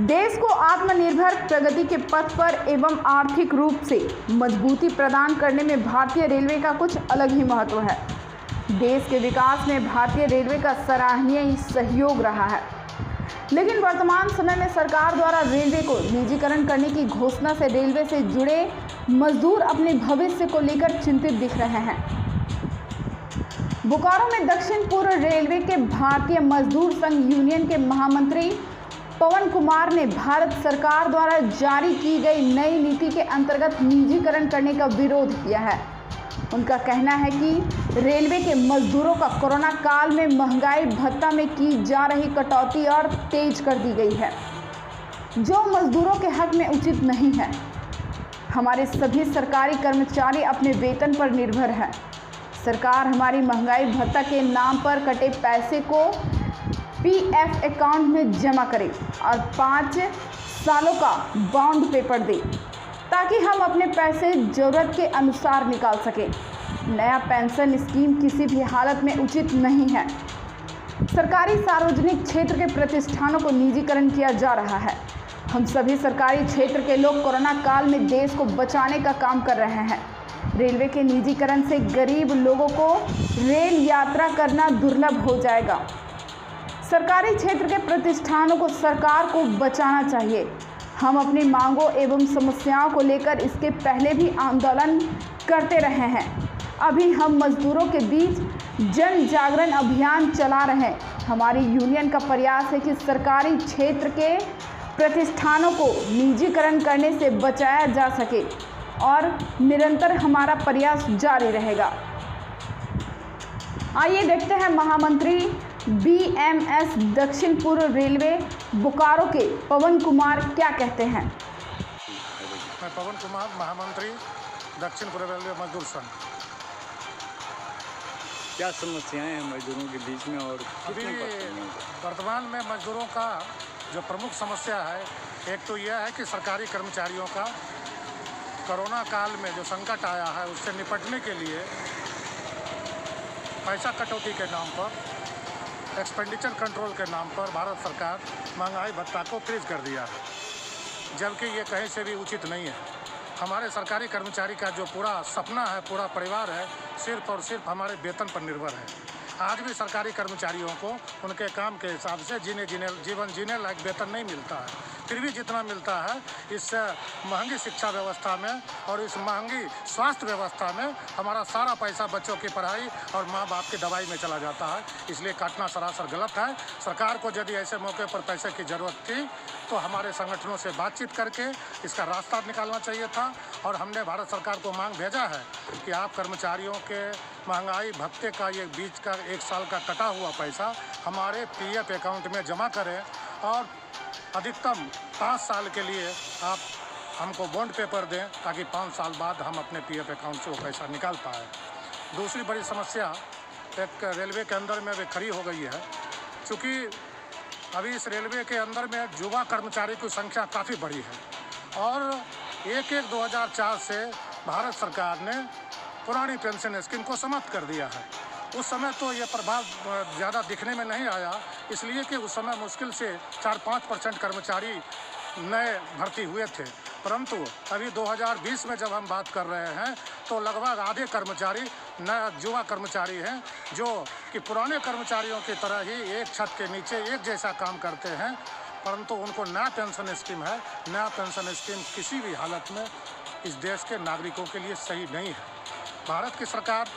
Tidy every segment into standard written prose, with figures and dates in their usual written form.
देश को आत्मनिर्भर प्रगति के पथ पर एवं आर्थिक रूप से मजबूती प्रदान करने में भारतीय रेलवे का कुछ अलग ही महत्व है। देश के विकास में भारतीय रेलवे का सराहनीय सहयोग रहा है, लेकिन वर्तमान समय में सरकार द्वारा रेलवे को निजीकरण करने की घोषणा से रेलवे से जुड़े मजदूर अपने भविष्य को लेकर चिंतित दिख रहे हैं। बोकारो में दक्षिण पूर्व रेलवे के भारतीय मजदूर संघ यूनियन के महामंत्री पवन कुमार ने भारत सरकार द्वारा जारी की गई नई नीति के अंतर्गत निजीकरण करने का विरोध किया है। उनका कहना है कि रेलवे के मजदूरों का कोरोना काल में महंगाई भत्ता में की जा रही कटौती और तेज कर दी गई है, जो मजदूरों के हक में उचित नहीं है। हमारे सभी सरकारी कर्मचारी अपने वेतन पर निर्भर हैं। सरकार हमारी महंगाई भत्ता के नाम पर कटे पैसे को पीएफ अकाउंट में जमा करे और 5 सालों का बॉन्ड पेपर दे, ताकि हम अपने पैसे ज़रूरत के अनुसार निकाल सकें। नया पेंशन स्कीम किसी भी हालत में उचित नहीं है। सरकारी सार्वजनिक क्षेत्र के प्रतिष्ठानों को निजीकरण किया जा रहा है। हम सभी सरकारी क्षेत्र के लोग कोरोना काल में देश को बचाने का काम कर रहे हैं। रेलवे के निजीकरण से गरीब लोगों को रेल यात्रा करना दुर्लभ हो जाएगा। सरकारी क्षेत्र के प्रतिष्ठानों को सरकार को बचाना चाहिए। हम अपनी मांगों एवं समस्याओं को लेकर इसके पहले भी आंदोलन करते रहे हैं। अभी हम मजदूरों के बीच जन जागरण अभियान चला रहे हैं। हमारी यूनियन का प्रयास है कि सरकारी क्षेत्र के प्रतिष्ठानों को निजीकरण करने से बचाया जा सके और निरंतर हमारा प्रयास जारी रहेगा। आइए देखते हैं महामंत्री बीएमएस दक्षिण पूर्व रेलवे बोकारो के पवन कुमार क्या कहते हैं। मैं पवन कुमार, महामंत्री दक्षिण पूर्व रेलवे मजदूर संघ। क्या समस्याएं हैं मजदूरों के बीच में और अभी वर्तमान में मजदूरों का जो प्रमुख समस्या है, एक तो यह है कि सरकारी कर्मचारियों का कोरोना काल में जो संकट आया है उससे निपटने के लिए पैसा कटौती के नाम पर, एक्सपेंडिचर कंट्रोल के नाम पर भारत सरकार महंगाई भत्ता को फ्रीज कर दिया है, जबकि ये कहीं से भी उचित नहीं है। हमारे सरकारी कर्मचारी का जो पूरा सपना है, पूरा परिवार है, सिर्फ और सिर्फ हमारे वेतन पर निर्भर है। आज भी सरकारी कर्मचारियों को उनके काम के हिसाब से जीवन जीने लायक वेतन नहीं मिलता है। फिर भी जितना मिलता है इस महंगी शिक्षा व्यवस्था में और इस महंगी स्वास्थ्य व्यवस्था में हमारा सारा पैसा बच्चों की पढ़ाई और माँ बाप की दवाई में चला जाता है। इसलिए काटना सरासर गलत है। सरकार को यदि ऐसे मौके पर पैसे की ज़रूरत थी तो हमारे संगठनों से बातचीत करके इसका रास्ता निकालना चाहिए था। और हमने भारत सरकार को मांग भेजा है कि आप कर्मचारियों के महंगाई भत्ते का ये बीच का 1 साल का कटा हुआ पैसा हमारे पीएफ अकाउंट में जमा करें और अधिकतम 5 साल के लिए आप हमको बॉन्ड पेपर दें, ताकि 5 साल बाद हम अपने पीएफ अकाउंट से वो पैसा निकाल पाए। दूसरी बड़ी समस्या एक रेलवे के अंदर में भी खड़ी हो गई है, क्योंकि अभी इस रेलवे के अंदर में युवा कर्मचारी की संख्या काफ़ी बड़ी है और 1/1/2004 से भारत सरकार ने पुरानी पेंशन स्कीम को समाप्त कर दिया है। उस समय तो ये प्रभाव ज़्यादा दिखने में नहीं आया, इसलिए कि उस समय मुश्किल से 4-5% कर्मचारी नए भर्ती हुए थे। परंतु अभी 2020 में जब हम बात कर रहे हैं तो लगभग आधे कर्मचारी नए युवा कर्मचारी हैं, जो कि पुराने कर्मचारियों की तरह ही एक छत के नीचे एक जैसा काम करते हैं, परंतु उनको नया पेंशन स्कीम है। नया पेंशन स्कीम किसी भी हालत में इस देश के नागरिकों के लिए सही नहीं है। भारत की सरकार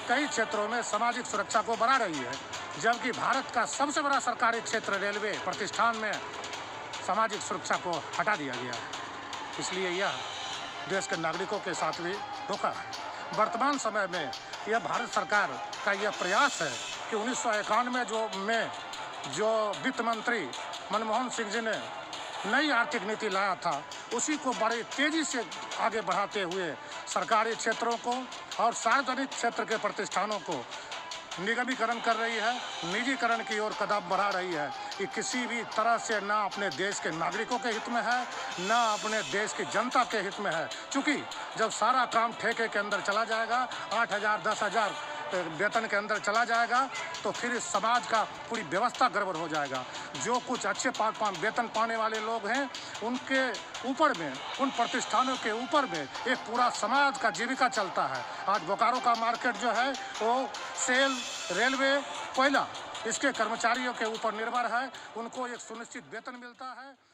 कई क्षेत्रों में सामाजिक सुरक्षा को बढ़ा रही है, जबकि भारत का सबसे बड़ा सरकारी क्षेत्र रेलवे प्रतिष्ठान में सामाजिक सुरक्षा को हटा दिया गया है। इसलिए यह देश के नागरिकों के साथ भी धोखा है। वर्तमान समय में यह भारत सरकार का यह प्रयास है कि 1991 में जो वित्त मंत्री मनमोहन सिंह जी ने नई आर्थिक नीति लाया था, उसी को बड़ी तेज़ी से आगे बढ़ाते हुए सरकारी क्षेत्रों को और सार्वजनिक क्षेत्र के प्रतिष्ठानों को निगमीकरण कर रही है, निजीकरण की ओर कदम बढ़ा रही है। कि किसी भी तरह से ना अपने देश के नागरिकों के हित में है, ना अपने देश की जनता के हित में है। क्योंकि जब सारा काम ठेके के अंदर चला जाएगा, 8,000 10,000 वेतन के अंदर चला जाएगा तो फिर इस समाज का पूरी व्यवस्था गड़बड़ हो जाएगा। जो कुछ अच्छे वेतन पाने वाले लोग हैं उनके ऊपर में, उन प्रतिष्ठानों के ऊपर में एक पूरा समाज का जीविका चलता है। आज बोकारो का मार्केट जो है वो सेल, रेलवे, कोयला, इसके कर्मचारियों के ऊपर निर्भर है। उनको एक सुनिश्चित वेतन मिलता है।